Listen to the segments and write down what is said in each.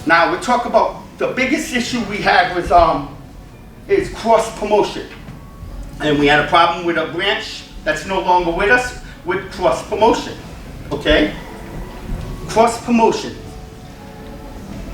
Now we talk about the biggest issue we had was is cross promotion, and we had a problem with a branch that's no longer with us with cross promotion. Okay, cross promotion.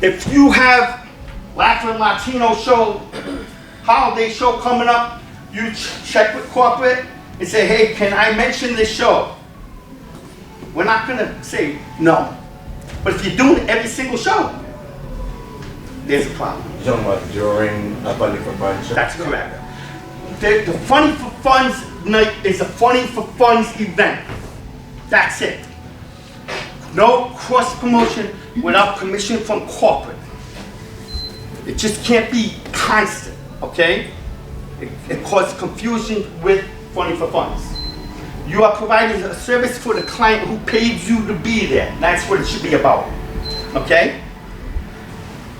If you have Latin Latino show, holiday show coming up, you check with corporate and say, hey, can I mention this show? We're not gonna say no. But if you're doing it every single show, there's a problem. You're talking about during a Funny for Fun show? That's correct. The Funny for Fun's night is a Funny for Fun's event. That's it. No cross promotion without permission from corporate. It just can't be constant, okay? It causes confusion with Funny for Funds. You are providing a service for the client who paid you to be there. That's what it should be about, okay?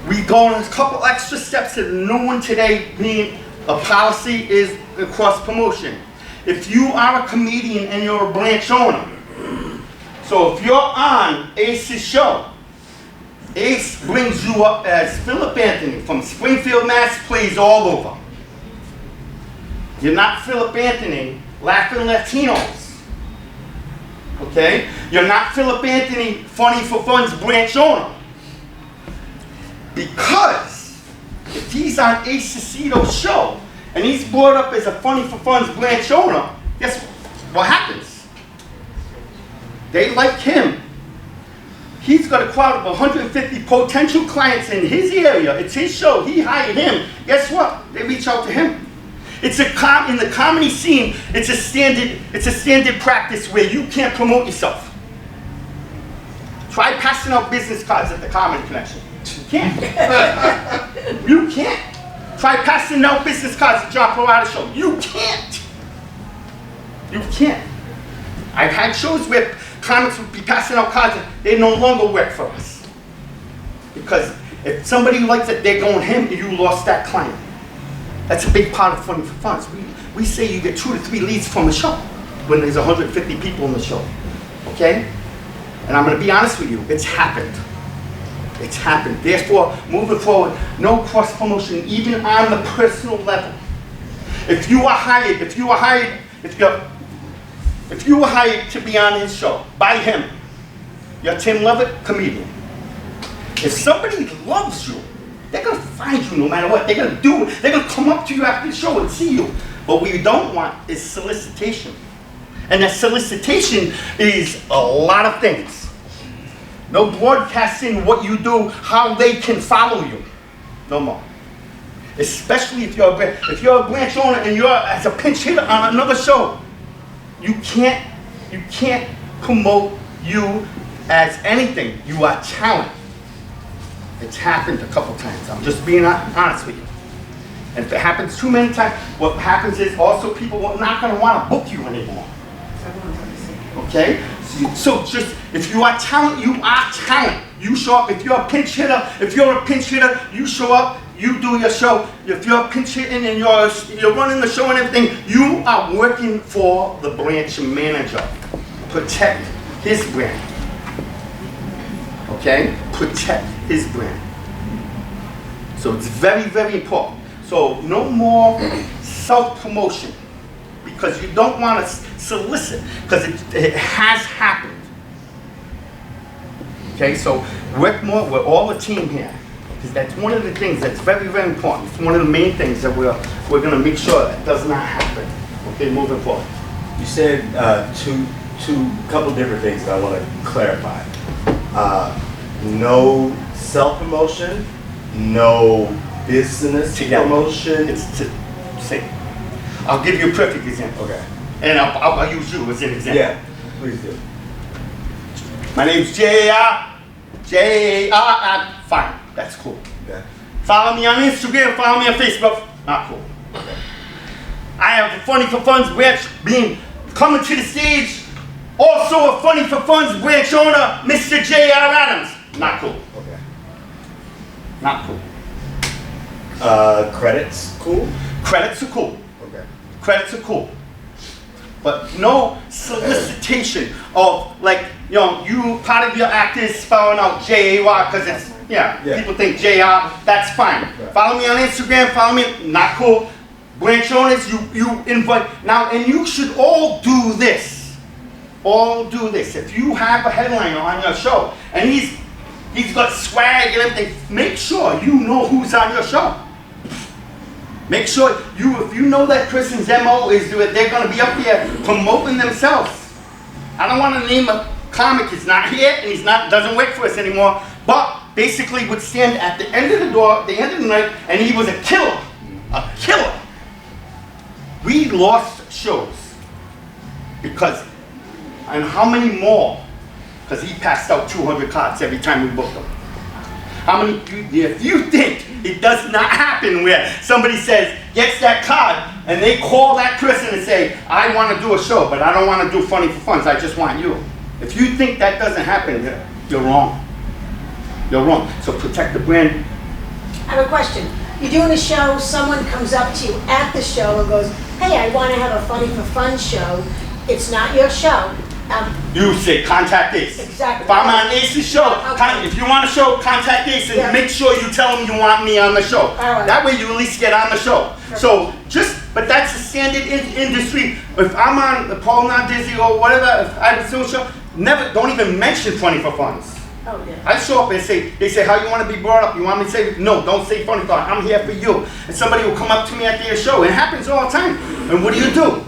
We go on a couple extra steps that no one today being a policy is the cross promotion. If you are a comedian and you're a branch owner, so if you're on Ace's show, Ace brings you up as Philip Anthony from Springfield, Mass, plays all over. You're not Philip Anthony, Laughing Latinos. Okay? You're not Philip Anthony, Funny for Fun's branch owner. Because if he's on Ace Cecito's show and he's brought up as a Funny for Fun's branch owner, guess what happens? They like him. He's got a crowd of 150 potential clients in his area. It's his show. He hired him. Guess what? They reach out to him. It's in the comedy scene. It's a standard practice where you can't promote yourself. Try passing out business cards at the Comedy Connection. You can't. You can't. Try passing out business cards at John Parada show. You can't. You can't. I've had shows where comics would be passing out cards and they no longer work for us. Because if somebody likes it, they're going him and you lost that client. That's a big part of Funny for Funds. We say you get 2 to 3 leads from a show when there's 150 people in the show. Okay? And I'm going to be honest with you, it's happened. It's happened. Therefore, moving forward, no cross promotion, even on the personal level. If you were hired to be on his show by him, you're Tim Lovett, comedian. If somebody loves you, they're gonna find you no matter what. They're gonna do it. They're gonna come up to you after the show and see you. What we don't want is solicitation. And that solicitation is a lot of things. No broadcasting what you do, how they can follow you. No more. Especially if you're a branch owner and you're as a pinch hitter on another show. You can't promote you as anything. You are talent. It's happened a couple times. I'm just being honest with you. And if it happens too many times, what happens is also people are not going to want to book you anymore. Okay? So just, if you are talent, you are talent. You show up. If you're a pinch hitter, you show up, you do your show. If you're pinch hitting and you're running the show and everything, you are working for the branch manager. Protect his brand. Okay? Protect his brand. So it's very, very important. So no more self-promotion because you don't want to solicit because it has happened. Okay, so work more, we're all a team here. Because that's one of the things that's very, very important. It's one of the main things that we're going to make sure that does not happen. Okay, moving forward. You said two couple different things that I want to clarify. No self-promotion, no business promotion. It's the same. I'll give you a perfect example. Okay. And I'll use you as an example. Yeah, please do. My name's J.A.R. Fine, that's cool. Okay. Follow me on Instagram, follow me on Facebook. Not cool. Okay. I have a Funny for Funds branch coming to the stage. Also a Funny for Funds branch owner, Mr. J.R. Adams. Not cool. Okay. Not cool. Credits, cool? Credits are cool. Okay. Credits are cool. But no solicitation of, like, you know, you part of your act is spelling out J-A-Y because Yeah. Yeah. People think JR, that's fine. Right. Follow me on Instagram, follow me, not cool. Branch owners, you invite, now, and you should all do this. All do this. If you have a headliner on your show, and he's got swag and everything, make sure you know who's on your show. Make sure if you know that person's MO is they're gonna be up there promoting themselves. I don't want to name a comic, he's not here, and doesn't work for us anymore, but basically would stand at the end of the door, at the end of the night, and he was a killer. A killer. We lost shows because, and how many more? Because he passed out 200 cards every time we booked him. How many, if you think it does not happen where somebody says, gets that card, and they call that person and say, I want to do a show, but I don't want to do Funny for Funds, I just want you. If you think that doesn't happen, you're wrong. You're wrong. So protect the brand. I have a question. You're doing a show, someone comes up to you at the show and goes, hey, I want to have a Funny for Fun show. It's not your show. You say contact Ace. Exactly. If I'm on Ace's show, Okay. if you want a show, contact Ace and Yeah. make sure you tell him you want me on the show. All right. That way you at least get on the show. So but that's the standard industry. If I'm on the Paul Nardizzi or whatever, if I have a show, don't even mention Funny for Funds. Oh, yeah. I show up and they say, how you want to be brought up? You want me to say, no, don't say Funny for Funds. I'm here for you. And somebody will come up to me at their show. It happens all the time. And what do?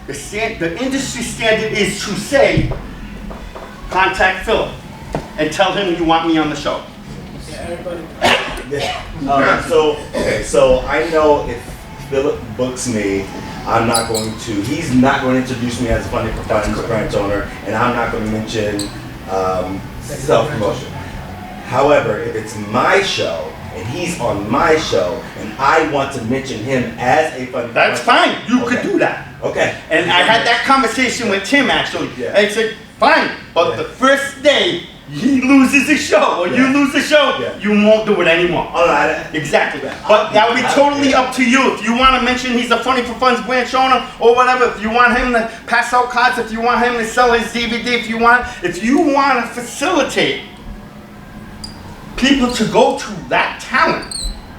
The industry standard is to say, contact Philip and tell him you want me on the show. Yeah. So I know if Philip books me, he's not going to introduce me as a Funny for Funds branch owner, and I'm not going to mention self-promotion. However, if it's my show, and he's on my show, and I want to mention him as a Funny for That's Funds- fine. You could do that. Okay. And I had that conversation with Tim actually. Yeah. And he said, fine, but Yeah. the first day he loses a show or you Yeah. lose a show, Yeah. you won't do it anymore. All right. Exactly. Yeah. But that would be I- totally yeah. up to you. If you want to mention he's a Funny for Funds branch owner or whatever, if you want him to pass out cards, if you want him to sell his DVD, if you want to facilitate people to go to that talent,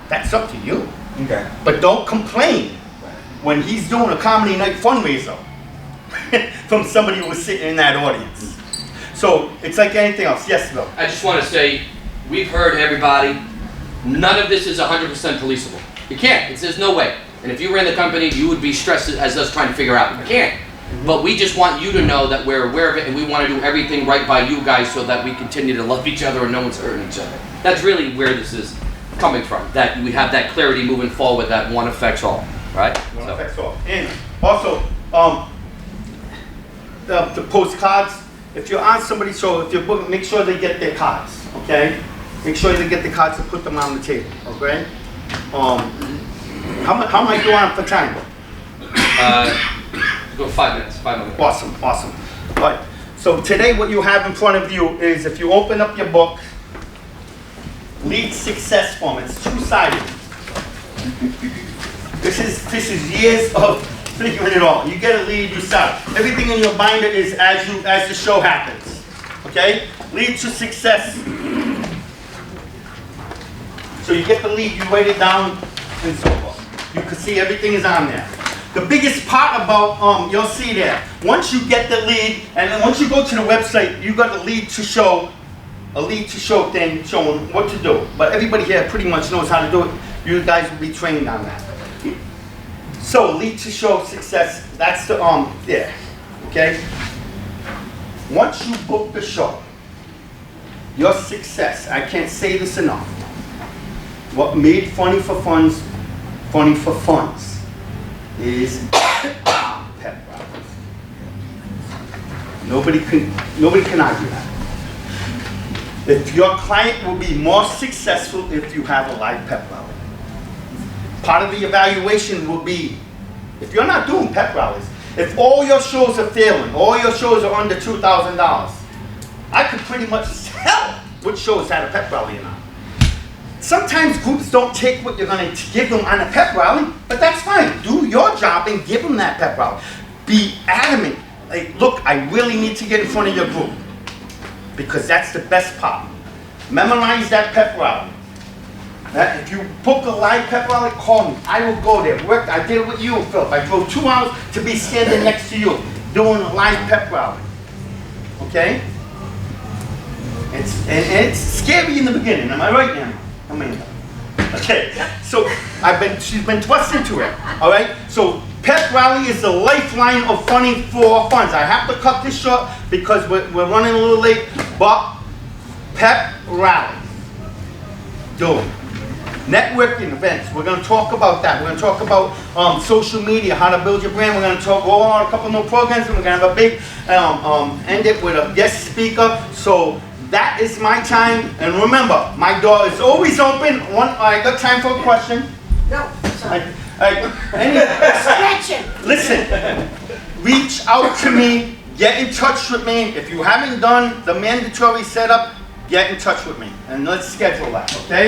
that's up to you. Okay. But don't complain when he's doing a comedy night fundraiser from somebody who was sitting in that audience. So it's like anything else. Yes, Bill. I just want to say, we've heard everybody. None of this is 100% policeable. You can't. There's no way. And if you ran the company, you would be stressed as us trying to figure out. You can't. But we just want you to know that we're aware of it, and we want to do everything right by you guys so that we continue to love each other and no one's hurting each other. That's really where this is coming from. That we have that clarity moving forward that one affects all. Right? One So- affects all. And also, the postcards. If you're on somebody's show, if you're booking, make sure they get their cards. Okay. Make sure they get the cards and put them on the table. Okay. How am I doing for time? Go 5 minutes. 5 minutes. Awesome, awesome. Right. So today what you have in front of you is if you open up your book, Lead Success Form. It's two-sided. This is years of figuring it all. You get a lead, you start. Everything in your binder is as the show happens. Okay? Lead to success. So you get the lead, you write it down, and so forth. You can see everything is on there. The biggest part about, you'll see there, once you get the lead, and then once you go to the website, you got a lead to show thing showing what to do. But everybody here pretty much knows how to do it. You guys will be trained on that. So lead to show success, that's the, there, okay? Once you book the show, your success, I can't say this enough, what made Funny for Funds, Funny for Funds, is pep rallies. Nobody can argue that. If your client will be more successful if you have a live pep rally. Part of the evaluation will be, if you're not doing pep rallies, if all your shows are failing, all your shows are under $2,000, I could pretty much tell which shows had a pep rally or not. Sometimes groups don't take what you're going to give them on a pep rally, but that's fine. Do your job and give them that pep rally. Be adamant. Like, look, I really need to get in front of your group. Because that's the best part. Memorize that pep rally. If you book a live pep rally, call me. I will go there. I did it with you, Phil. I drove 2 hours to be standing next to you doing a live pep rally. Okay? It's scary in the beginning. Am I right, Anna? Okay. So she's been thrust into it. All right. So pep rally is the lifeline of funding for funds. I have to cut this short because we're running a little late. But pep rally. Do it. Networking events, we're going to talk about that. We're going to talk about social media, how to build your brand. We're going to go on a couple more programs, and we're going to have a big, end it with a guest speaker. So that is my time. And remember, my door is always open. I got time for a question. No, sorry. Anyway, Stretching. listen, reach out to me, get in touch with me. If you haven't done the mandatory setup, get in touch with me, and let's schedule that, okay?